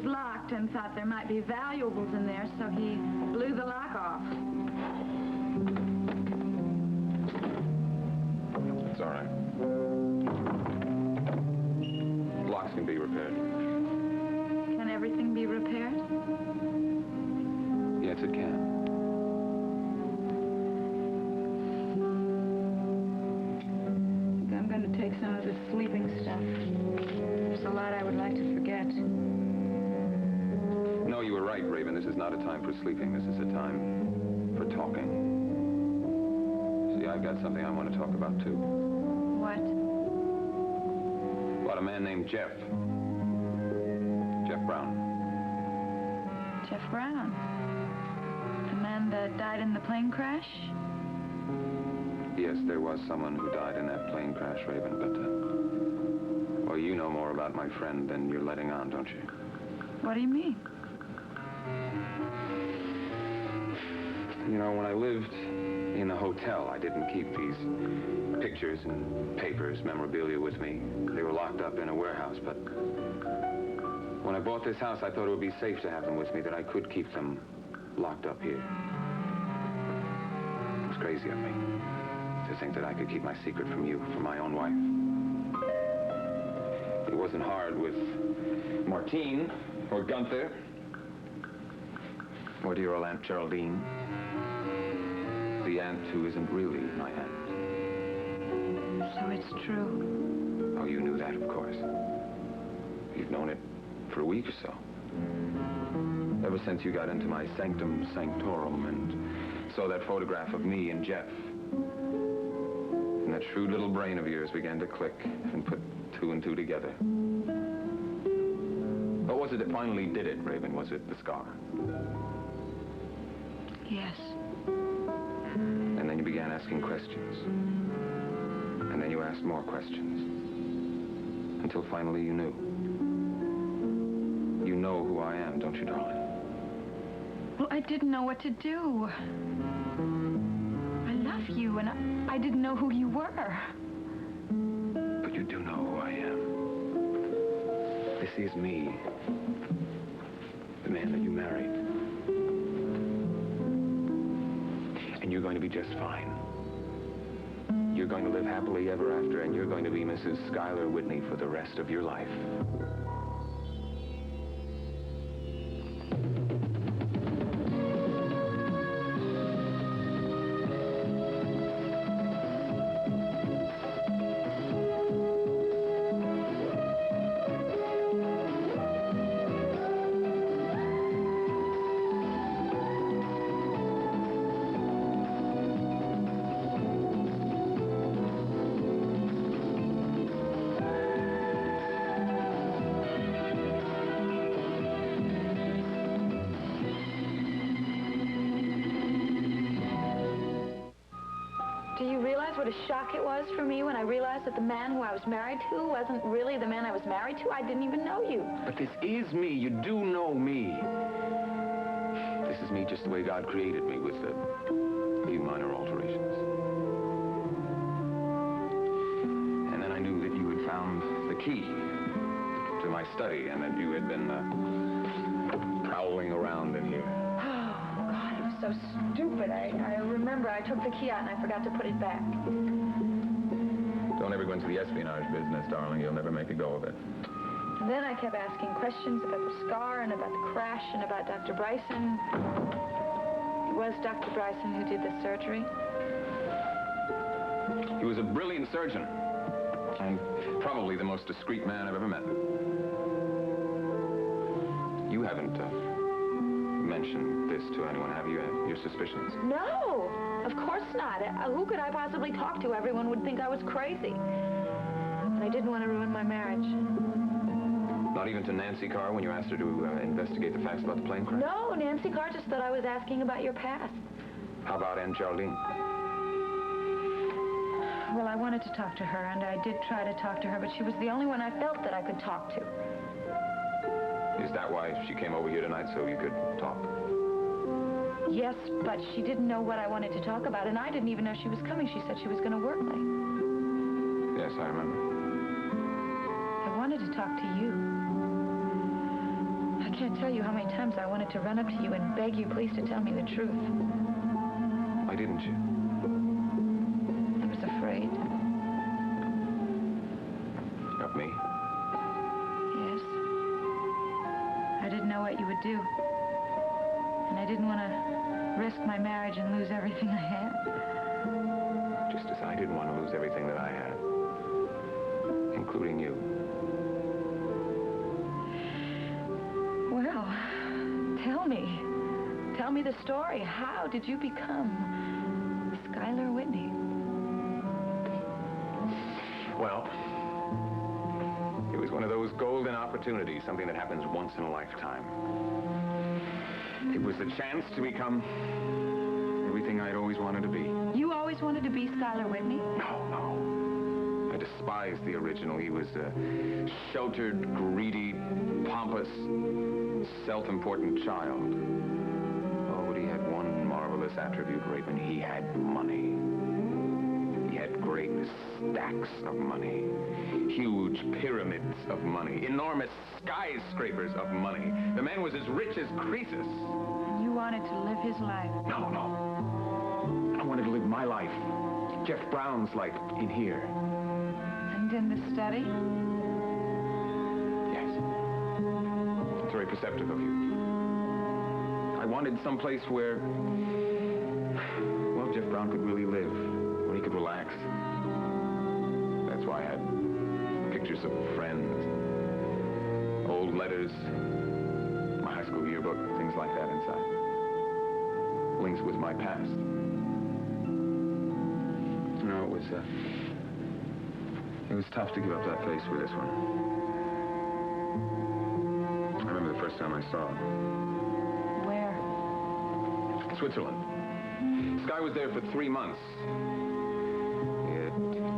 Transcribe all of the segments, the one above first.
was locked and thought there might be valuables in there, so he blew the lock off. It's all right. Locks can be repaired. Can everything be repaired? Yes, it can. I'm going to take some of this sleeping stuff. There's a lot I would like to forget. No, you were right, Raven. This is not a time for sleeping. This is a time for talking. See, I've got something I want to talk about, too. What? About a man named Jeff. Jeff Brown. Jeff Brown? The man that died in the plane crash? Yes, there was someone who died in that plane crash, Raven, but, well, you know more about my friend than you're letting on, don't you? What do you mean? You know, when I lived in the hotel, I didn't keep these pictures and papers, memorabilia with me. They were locked up in a warehouse, but when I bought this house, I thought it would be safe to have them with me, that I could keep them locked up here. It was crazy of me to think that I could keep my secret from you, from my own wife. It wasn't hard with Martine or Gunther or dear old Aunt Geraldine, the aunt who isn't really my aunt. So it's true. Oh, you knew that, of course. You've known it for a week or so. Ever since you got into my sanctum sanctorum and saw that photograph of me and Jeff. And that shrewd little brain of yours began to click and put two and two together. What was it that finally did it, Raven? Was it the scar? Yes. And then you began asking questions. And then you asked more questions. Until finally you knew. You know who I am, don't you, darling? Well, I didn't know what to do. I love you, and I didn't know who you were. But you do know who I am. This is me. The man that you married. And you're going to be just fine. You're going to live happily ever after, and you're going to be Mrs. Schuyler Whitney for the rest of your life. What a shock it was for me when I realized that the man who I was married to wasn't really the man I was married to. I didn't even know you. But this is me. You do know me. This is me just the way God created me, with a few minor alterations. And then I knew that you had found the key to my study and that you had been prowling around in here. So stupid. I remember I took the key out and I forgot to put it back. Don't ever go into the espionage business, darling. You'll never make a go of it. And then I kept asking questions about the scar and about the crash and about Dr. Bryson. It was Dr. Bryson who did the surgery. He was a brilliant surgeon. And probably the most discreet man I've ever met. You haven't mentioned this to anyone, have you? Your suspicions? No, of course not. Who could I possibly talk to? Everyone would think I was crazy. And I didn't want to ruin my marriage. Not even to Nancy Carr when you asked her to investigate the facts about the plane crash? No, Nancy Carr just thought I was asking about your past. How about Aunt Geraldine? Well, I wanted to talk to her, and I did try to talk to her, but she was the only one I felt that I could talk to. Is that why she came over here tonight, so you could talk? Yes, but she didn't know what I wanted to talk about, and I didn't even know she was coming. She said she was going to work late. Yes, I remember. I wanted to talk to you. I can't tell you how many times I wanted to run up to you and beg you please to tell me the truth. Why didn't you? I was afraid. Of me? Yes. I didn't know what you would do. And I didn't want to risk my marriage and lose everything I had. Just as I didn't want to lose everything that I had. Including you. Well, tell me. Tell me the story. How did you become Schuyler Whitney? Well, it was one of those golden opportunities, something that happens once in a lifetime. It was the chance to become everything I'd always wanted to be. You always wanted to be Schuyler Whitney? No. I despised the original. He was a sheltered, greedy, pompous, self-important child. Oh, but he had one marvelous attribute, Raven. He had money. He had great stacks of money. Huge pyramids of money. Enormous skyscrapers of money. The man was as rich as Croesus. And you wanted to live his life? No. I wanted to live my life. Jeff Brown's life in here. And in the study? Yes. It's very perceptive of you. I wanted someplace where, well, Jeff Brown could really live, where he could relax. That's why I had pictures of friends, old letters, my high school yearbook, things like that inside. Links with my past. No, it was tough to give up that face for this one. I remember the first time I saw it. Where? Switzerland. Sky was there for 3 months. He had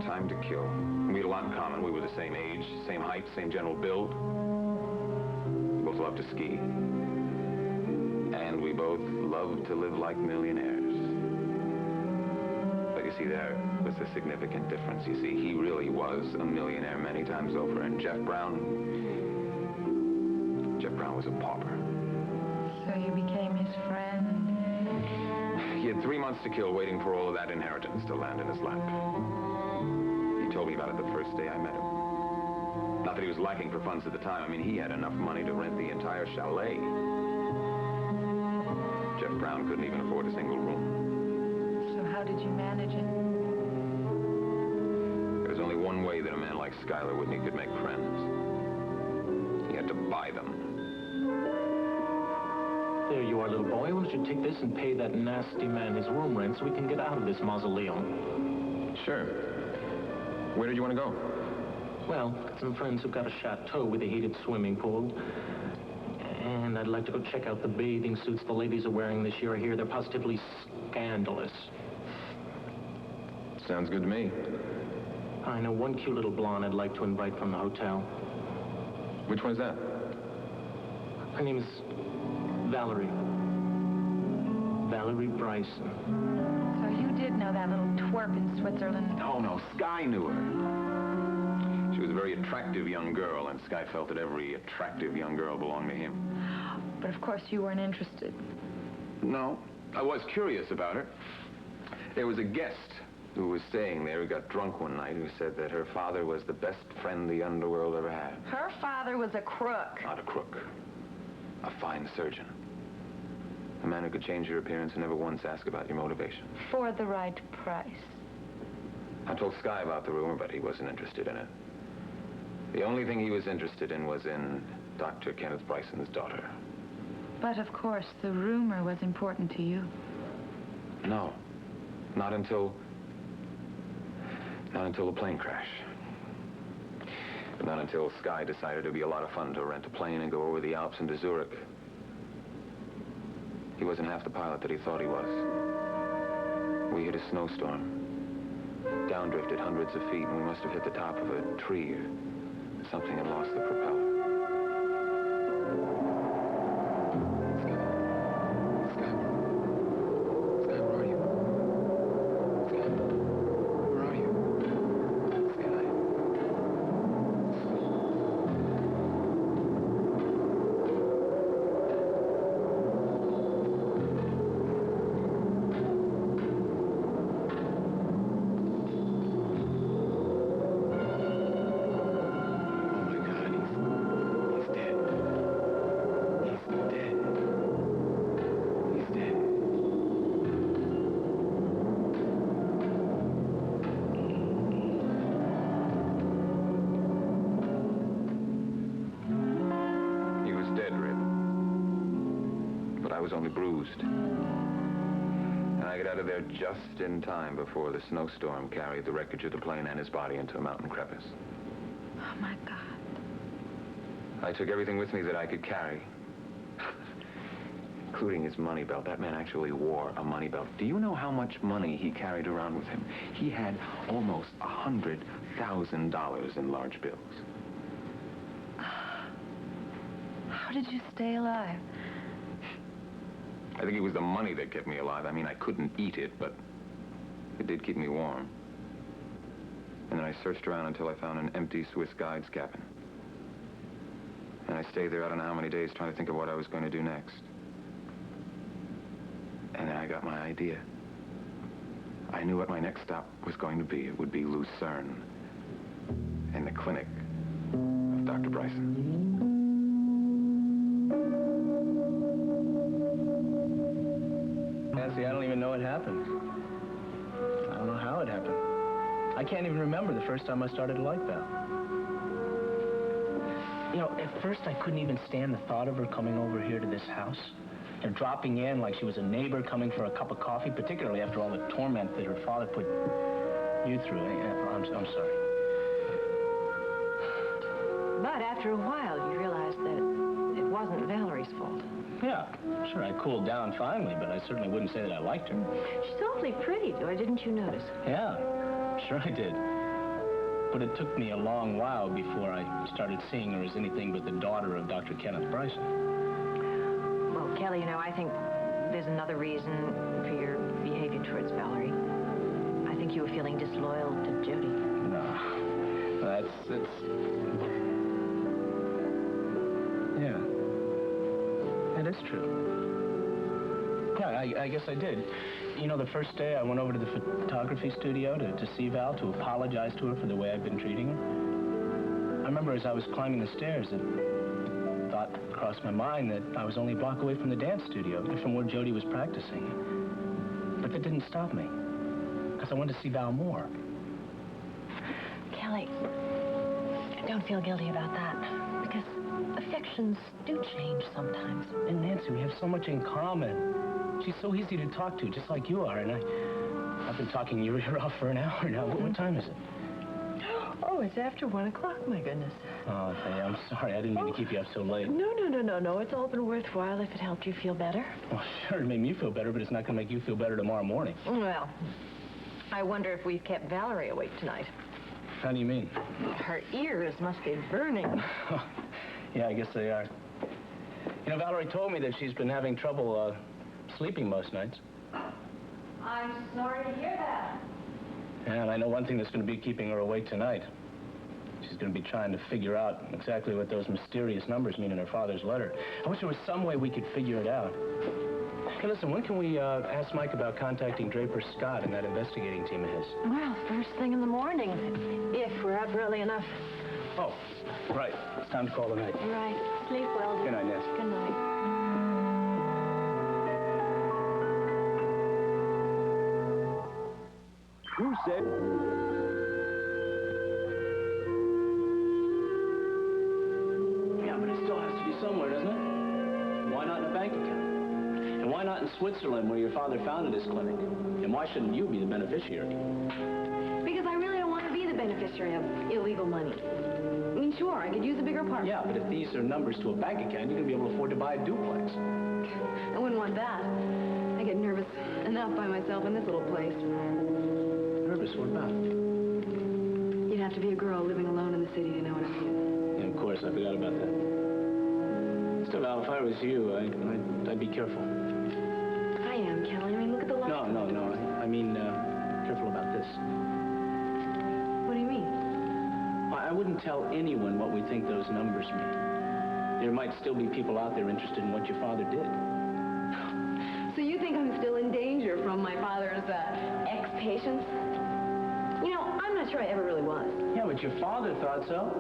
time to kill. We had a lot in common. We were the same age, same height, same general build. We both loved to ski. And we both loved to live like millionaires. But you see, there was a significant difference. You see, he really was a millionaire many times over. And Jeff Brown was a pauper. So you became his friend? He had 3 months to kill waiting for all of that inheritance to land in his lap. He told me about it the first day I met him. Not that he was lacking for funds at the time. I mean, he had enough money to rent the entire chalet. Jeff Brown couldn't even afford a single room. So how did you manage it? There's only one way that a man like Schuyler Whitney could make friends. He had to buy them. There you are, little boy. Why don't you take this and pay that nasty man his room rent so we can get out of this mausoleum? Sure. Where did you want to go? Well, got some friends who've got a chateau with a heated swimming pool. And I'd like to go check out the bathing suits the ladies are wearing this year. I hear they're positively scandalous. Sounds good to me. I know one cute little blonde I'd like to invite from the hotel. Which one's that? Her name is Valerie. Valerie Bryson. So you did know that little twerp in Switzerland? No, Sky knew her. She was a very attractive young girl, and Sky felt that every attractive young girl belonged to him. But of course you weren't interested. No, I was curious about her. There was a guest who was staying there who got drunk one night who said that her father was the best friend the underworld ever had. Her father was a crook. Not a crook. A fine surgeon. A man who could change your appearance and never once ask about your motivation. For the right price. I told Sky about the rumor, but he wasn't interested in it. The only thing he was interested in was in Dr. Kenneth Bryson's daughter. But of course, the rumor was important to you. No. Not until the plane crash. But not until Sky decided it'd be a lot of fun to rent a plane and go over the Alps into Zurich. He wasn't half the pilot that he thought he was. We hit a snowstorm. Downdrifted hundreds of feet, and we must have hit the top of a tree or something and lost the propeller. was only bruised. And I got out of there just in time before the snowstorm carried the wreckage of the plane and his body into a mountain crevice. Oh, my God. I took everything with me that I could carry, including his money belt. That man actually wore a money belt. Do you know how much money he carried around with him? He had almost $100,000 in large bills. How did you stay alive? I think it was the money that kept me alive. I mean, I couldn't eat it, but it did keep me warm. And then I searched around until I found an empty Swiss guide's cabin. And I stayed there I don't know how many days trying to think of what I was going to do next. And then I got my idea. I knew what my next stop was going to be. It would be Lucerne, in the clinic of Dr. Bryson. Nancy, I don't even know what happened. I don't know how it happened. I can't even remember the first time I started to like Val. You know, at first I couldn't even stand the thought of her coming over here to this house and dropping in like she was a neighbor coming for a cup of coffee, particularly after all the torment that her father put you through. I'm sorry. But after a while, you realized that it wasn't Valerie's fault. Yeah, sure, I cooled down finally, but I certainly wouldn't say that I liked her. She's awfully pretty, or didn't you notice? Yeah, sure I did. But it took me a long while before I started seeing her as anything but the daughter of Dr. Kenneth Bryson. Well, Kelly, you know, I think there's another reason for your behavior towards Valerie. I think you were feeling disloyal to Jody. No, that's... Yeah. That is true. Yeah, I guess I did. You know, the first day I went over to the photography studio to see Val, to apologize to her for the way I'd been treating her. I remember as I was climbing the stairs, the thought crossed my mind that I was only a block away from the dance studio, from where Jody was practicing. But that didn't stop me, because I wanted to see Val more. Kelly, don't feel guilty about that, because affections do change sometimes. And Nancy, we have so much in common. She's so easy to talk to, just like you are, and I've been talking your ear off for an hour now. What time is it? Oh, it's after 1 o'clock, my goodness. Oh, hey, I'm sorry. I didn't mean to keep you up so late. No. It's all been worthwhile if it helped you feel better. Well, sure, it made me feel better, but it's not going to make you feel better tomorrow morning. Well, I wonder if we've kept Valerie awake tonight. How do you mean? Her ears must be burning. Yeah, I guess they are. You know, Valerie told me that she's been having trouble, sleeping most nights. I'm sorry to hear that. And I know one thing that's going to be keeping her awake tonight. She's going to be trying to figure out exactly what those mysterious numbers mean in her father's letter. I wish there was some way we could figure it out. Hey, listen, when can we ask Mike about contacting Draper Scott and that investigating team of his? Well, first thing in the morning, if we're up early enough. Oh, right. It's time to call the night. Right. Sleep well. Good night, Nancy. Good night. Who said? Yeah, but it still has to be somewhere, doesn't it? Why not in a bank account? And why not in Switzerland, where your father founded his clinic? And why shouldn't you be the beneficiary? Because I really don't want to be the beneficiary of illegal money. I mean, sure, I could use a bigger part. Yeah, but if these are numbers to a bank account, you're going to be able to afford to buy a duplex. I wouldn't want that. I get nervous enough by myself in this little place. Nervous? What about? You'd have to be a girl living alone in the city to know what I mean. Yeah, of course, I forgot about that. Still, Val, if I was you, I'd be careful. I am, Kelly. I mean, look at the lights. No. I mean, careful about this. What do you mean? I wouldn't tell anyone what we think those numbers mean. There might still be people out there interested in what your father did. So you think I'm still in danger from my father's ex-patients? You know, I'm not sure I ever really was. Yeah, but your father thought so.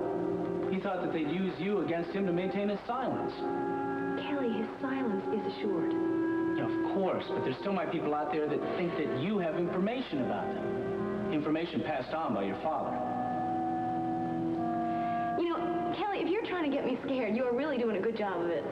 He thought that they'd use you against him to maintain his silence. Kelly, his silence is assured. Yeah, of course, but there still might be people out there that think that you have information about them. Information passed on by your father. You know, Kelly, if you're trying to get me scared, you are really doing a good job of it.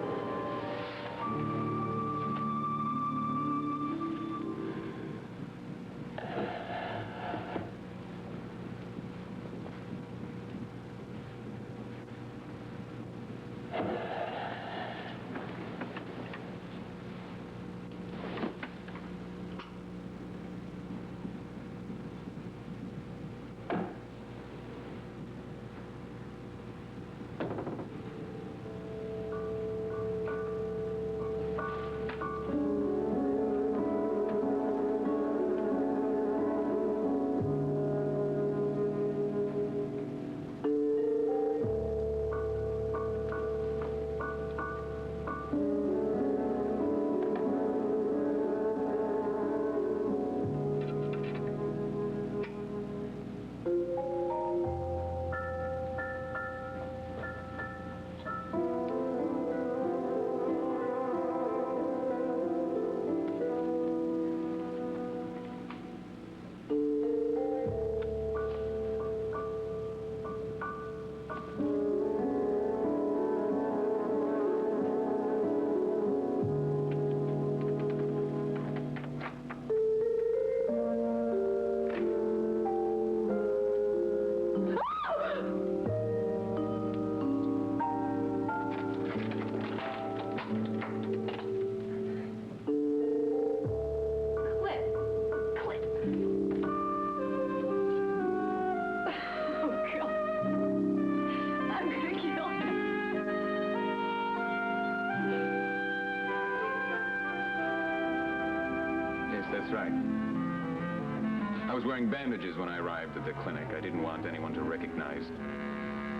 That's right. I was wearing bandages when I arrived at the clinic. I didn't want anyone to recognize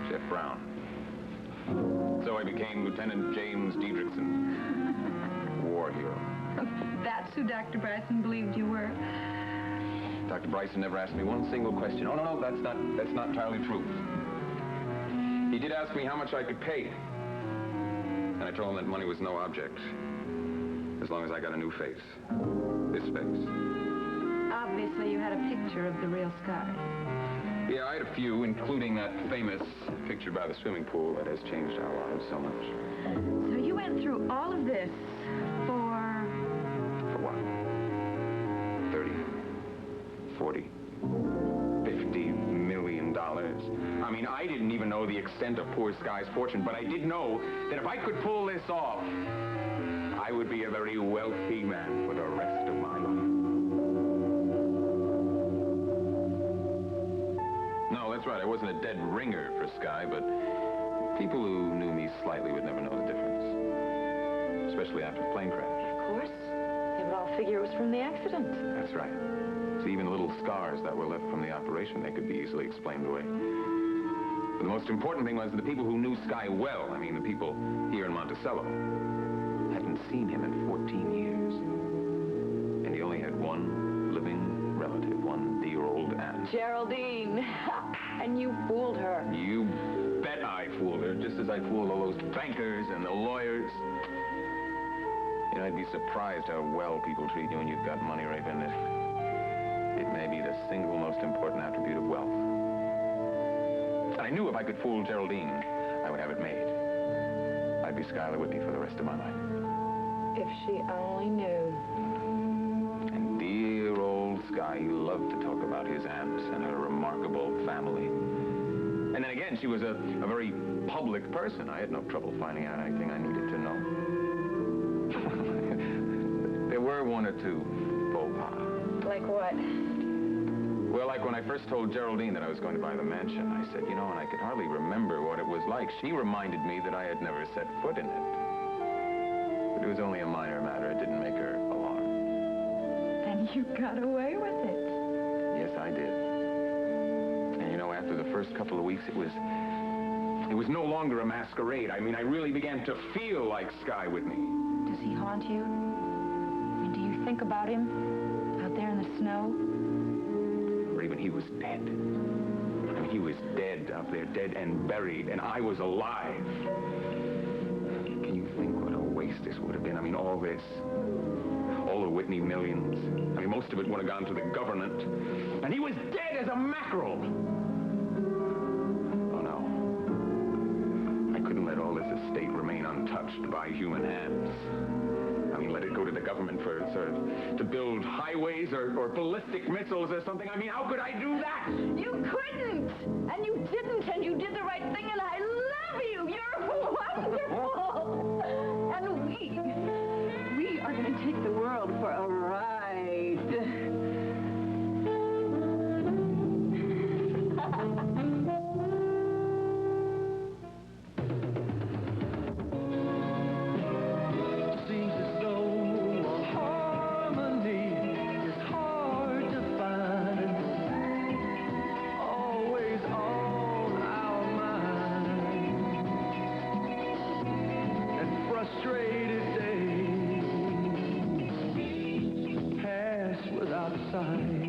Jeff Brown. So I became Lieutenant James Diedrichson, war hero. That's who Dr. Bryson believed you were. Dr. Bryson never asked me one single question. Oh, no, that's not entirely true. He did ask me how much I could pay. And I told him that money was no object, as long as I got a new face. This face. Obviously, you had a picture of the real Sky. Yeah, I had a few, including that famous picture by the swimming pool that has changed our lives so much. So you went through all of this for what? 30, 40, $50 million. I mean, I didn't even know the extent of poor Sky's fortune, but I did know that if I could pull this off, I would be a very wealthy man for the rest of my life. No, that's right. I wasn't a dead ringer for Sky, but people who knew me slightly would never know the difference. Especially after the plane crash. Of course. They would all figure it was from the accident. That's right. So even little scars that were left from the operation, they could be easily explained away. But the most important thing was the people who knew Sky well, I mean the people here in Monticello, hadn't seen him in 14 years. And he only had one living relative, one dear old aunt. Geraldine. And you fooled her. You bet I fooled her, just as I fooled all those bankers and the lawyers. You know, I'd be surprised how well people treat you when you've got money, Ray Bennett. It may be the single most important attribute of wealth. I knew if I could fool Geraldine, I would have it made. I'd be Skylar Whitney for the rest of my life. If she only knew. And dear old Sky, he loved to talk about his aunt and her remarkable family. And then again, she was a very public person. I had no trouble finding out anything I needed to know. There were one or two faux pas. Like what? Well, like when I first told Geraldine that I was going to buy the mansion, I said, you know, and I could hardly remember what it was like. She reminded me that I had never set foot in it. But it was only a minor matter. It didn't make her alarmed. And you got away with it. Yes, I did. And you know, after the first couple of weeks, it was no longer a masquerade. I mean, I really began to feel like Sky with me. Does he haunt you? And do you think about him out there in the snow? Or even he was dead. I mean, he was dead out there, dead and buried, and I was alive. Can you think what a waste this would have been? I mean, all this. All the Whitney millions. I mean, most of it would have gone to the government. And he was dead as a mackerel. Oh, no. I couldn't let all this estate remain untouched by human hands. I mean, let it go to the government for sort of to build highways or ballistic missiles or something. I mean, how could I do that? You couldn't! And you didn't, and you did the right thing, and I love you! You're wonderful! And we are going to take the world for a ride. Frustrated days pass without a sign.